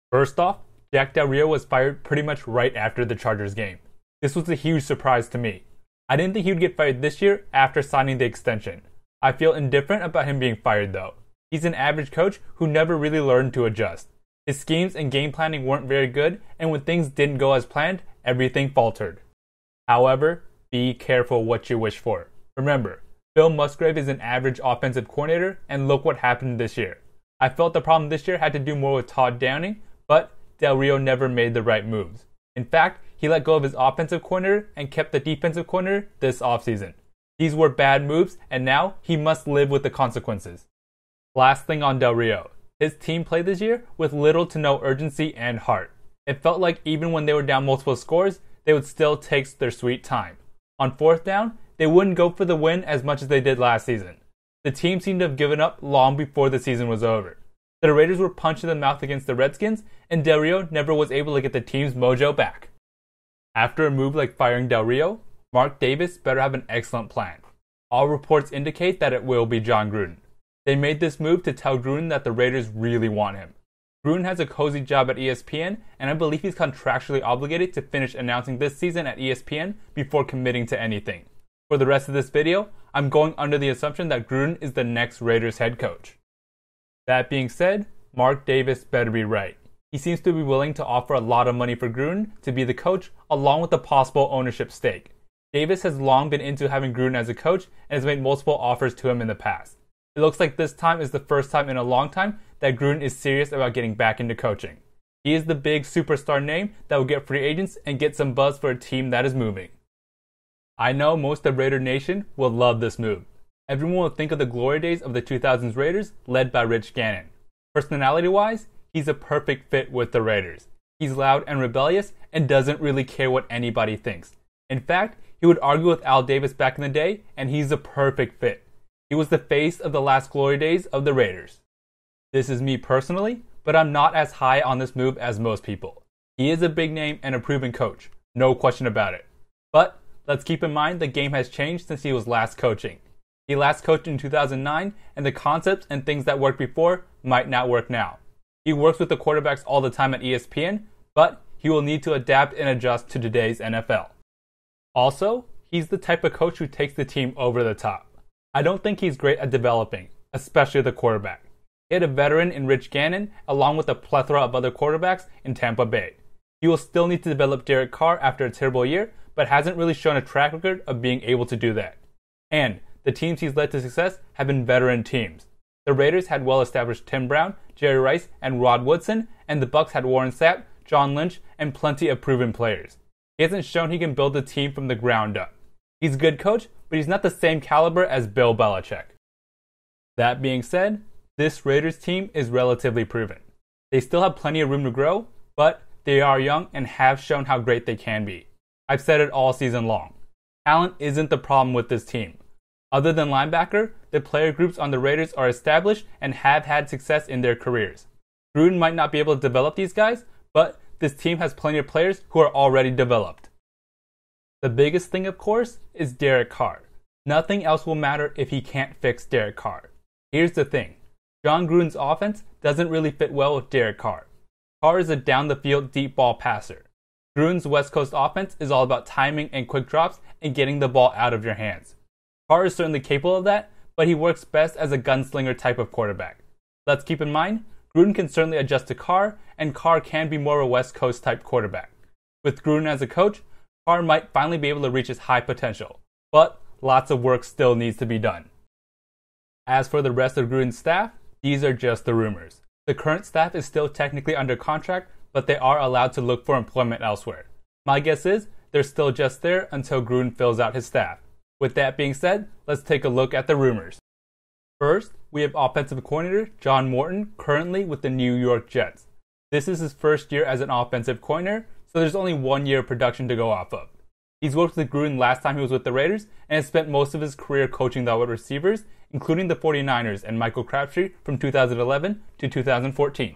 First off, Jack Del Rio was fired pretty much right after the Chargers game. This was a huge surprise to me. I didn't think he would get fired this year after signing the extension. I feel indifferent about him being fired though. He's an average coach who never really learned to adjust. His schemes and game planning weren't very good, and when things didn't go as planned, everything faltered. However, be careful what you wish for. Remember, Bill Musgrave is an average offensive coordinator, and look what happened this year. I felt the problem this year had to do more with Todd Downing, but Del Rio never made the right moves. In fact, he let go of his offensive coordinator and kept the defensive coordinator this offseason. These were bad moves, and now he must live with the consequences. Last thing on Del Rio. His team played this year with little to no urgency and heart. It felt like even when they were down multiple scores, they would still take their sweet time. On fourth down, they wouldn't go for the win as much as they did last season. The team seemed to have given up long before the season was over. The Raiders were punched in the mouth against the Redskins, and Del Rio never was able to get the team's mojo back. After a move like firing Del Rio, Mark Davis better have an excellent plan. All reports indicate that it will be John Gruden. They made this move to tell Gruden that the Raiders really want him. Gruden has a cozy job at ESPN, and I believe he's contractually obligated to finish announcing this season at ESPN before committing to anything. For the rest of this video, I'm going under the assumption that Gruden is the next Raiders head coach. That being said, Mark Davis better be right. He seems to be willing to offer a lot of money for Gruden to be the coach, along with a possible ownership stake. Davis has long been into having Gruden as a coach and has made multiple offers to him in the past. It looks like this time is the first time in a long time that Gruden is serious about getting back into coaching. He is the big superstar name that will get free agents and get some buzz for a team that is moving. I know most of Raider Nation will love this move. Everyone will think of the glory days of the 2000s Raiders led by Rich Gannon. Personality-wise, he's a perfect fit with the Raiders. He's loud and rebellious and doesn't really care what anybody thinks. In fact, he would argue with Al Davis back in the day, and he's a perfect fit. He was the face of the last glory days of the Raiders. This is me personally, but I'm not as high on this move as most people. He is a big name and a proven coach, no question about it. But let's keep in mind the game has changed since he was last coaching. He last coached in 2009, and the concepts and things that worked before might not work now. He works with the quarterbacks all the time at ESPN, but he will need to adapt and adjust to today's NFL. Also, he's the type of coach who takes the team over the top. I don't think he's great at developing, especially the quarterback. He had a veteran in Rich Gannon, along with a plethora of other quarterbacks in Tampa Bay. He will still need to develop Derek Carr after a terrible year, but hasn't really shown a track record of being able to do that. And the teams he's led to success have been veteran teams. The Raiders had well-established Tim Brown, Jerry Rice, and Rod Woodson, and the Bucs had Warren Sapp, John Lynch, and plenty of proven players. He hasn't shown he can build a team from the ground up. He's a good coach, but he's not the same caliber as Bill Belichick. That being said, this Raiders team is relatively proven. They still have plenty of room to grow, but they are young and have shown how great they can be. I've said it all season long. Talent isn't the problem with this team. Other than linebacker, the player groups on the Raiders are established and have had success in their careers. Gruden might not be able to develop these guys, but this team has plenty of players who are already developed. The biggest thing, of course, is Derek Carr. Nothing else will matter if he can't fix Derek Carr. Here's the thing. John Gruden's offense doesn't really fit well with Derek Carr. Carr is a down-the-field deep ball passer. Gruden's West Coast offense is all about timing and quick drops and getting the ball out of your hands. Carr is certainly capable of that, but he works best as a gunslinger type of quarterback. Let's keep in mind, Gruden can certainly adjust to Carr, and Carr can be more of a West Coast type quarterback. With Gruden as a coach, Carr might finally be able to reach his high potential, but lots of work still needs to be done. As for the rest of Gruden's staff, these are just the rumors. The current staff is still technically under contract, but they are allowed to look for employment elsewhere. My guess is they're still just there until Gruden fills out his staff. With that being said, let's take a look at the rumors. First, we have offensive coordinator John Morton currently with the New York Jets. This is his first year as an offensive coordinator, so there's only 1 year of production to go off of. He's worked with Gruden last time he was with the Raiders and has spent most of his career coaching the wide receivers, including the 49ers and Michael Crabtree from 2011 to 2014.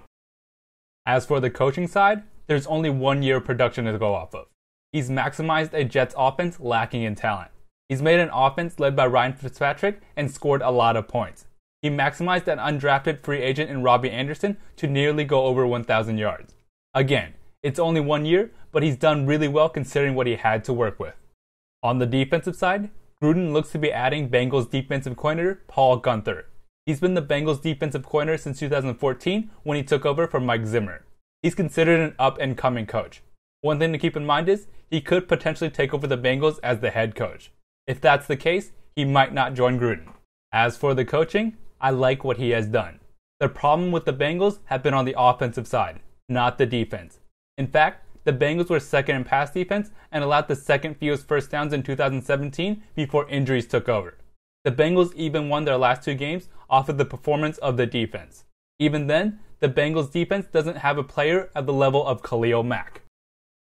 As for the coaching side, there's only 1 year of production to go off of. He's maximized a Jets offense lacking in talent. He's made an offense led by Ryan Fitzpatrick and scored a lot of points. He maximized an undrafted free agent in Robbie Anderson to nearly go over 1,000 yards. Again, it's only 1 year, but he's done really well considering what he had to work with. On the defensive side, Gruden looks to be adding Bengals defensive coordinator Paul Guenther. He's been the Bengals defensive coordinator since 2014 when he took over from Mike Zimmer. He's considered an up-and-coming coach. One thing to keep in mind is he could potentially take over the Bengals as the head coach. If that's the case, he might not join Gruden. As for the coaching, I like what he has done. The problem with the Bengals have been on the offensive side, not the defense. In fact, the Bengals were second in pass defense and allowed the second fewest first downs in 2017 before injuries took over. The Bengals even won their last 2 games off of the performance of the defense. Even then, the Bengals defense doesn't have a player at the level of Khalil Mack.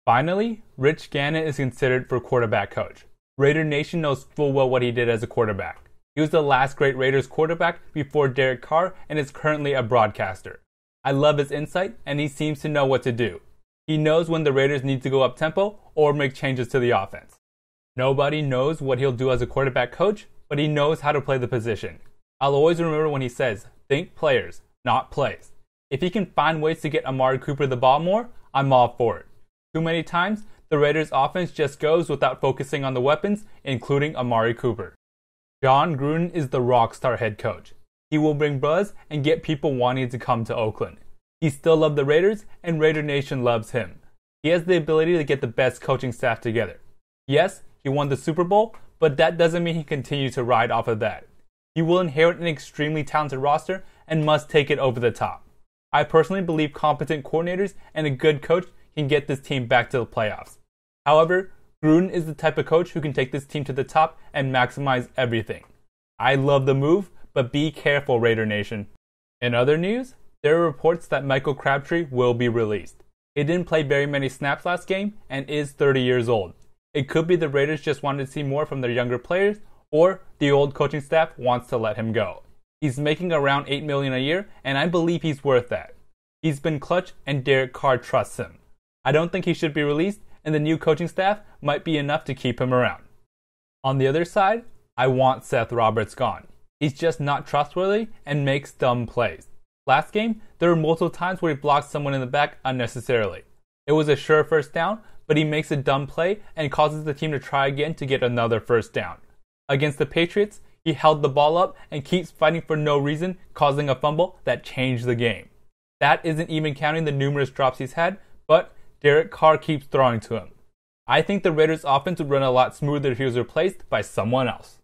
Finally, Rich Gannon is considered for quarterback coach. Raider Nation knows full well what he did as a quarterback. He was the last great Raiders quarterback before Derek Carr and is currently a broadcaster. I love his insight and he seems to know what to do. He knows when the Raiders need to go up tempo or make changes to the offense. Nobody knows what he'll do as a quarterback coach, but he knows how to play the position. I'll always remember when he says, think players, not plays. If he can find ways to get Amari Cooper the ball more, I'm all for it. Too many times, the Raiders offense just goes without focusing on the weapons, including Amari Cooper. Jon Gruden is the rockstar head coach. He will bring buzz and get people wanting to come to Oakland. He still loves the Raiders, and Raider Nation loves him. He has the ability to get the best coaching staff together. Yes, he won the Super Bowl, but that doesn't mean he continues to ride off of that. He will inherit an extremely talented roster and must take it over the top. I personally believe competent coordinators and a good coach can get this team back to the playoffs. However, Gruden is the type of coach who can take this team to the top and maximize everything. I love the move, but be careful, Raider Nation. In other news, there are reports that Michael Crabtree will be released. He didn't play very many snaps last game and is 30 years old. It could be the Raiders just wanted to see more from their younger players, or the old coaching staff wants to let him go. He's making around $8 million a year, and I believe he's worth that. He's been clutch, and Derek Carr trusts him. I don't think he should be released, and the new coaching staff might be enough to keep him around. On the other side, I want Seth Roberts gone. He's just not trustworthy and makes dumb plays. Last game, there were multiple times where he blocked someone in the back unnecessarily. It was a sure first down, but he makes a dumb play and causes the team to try again to get another first down. Against the Patriots, he held the ball up and keeps fighting for no reason, causing a fumble that changed the game. That isn't even counting the numerous drops he's had, but Derek Carr keeps throwing to him. I think the Raiders' offense would run a lot smoother if he was replaced by someone else.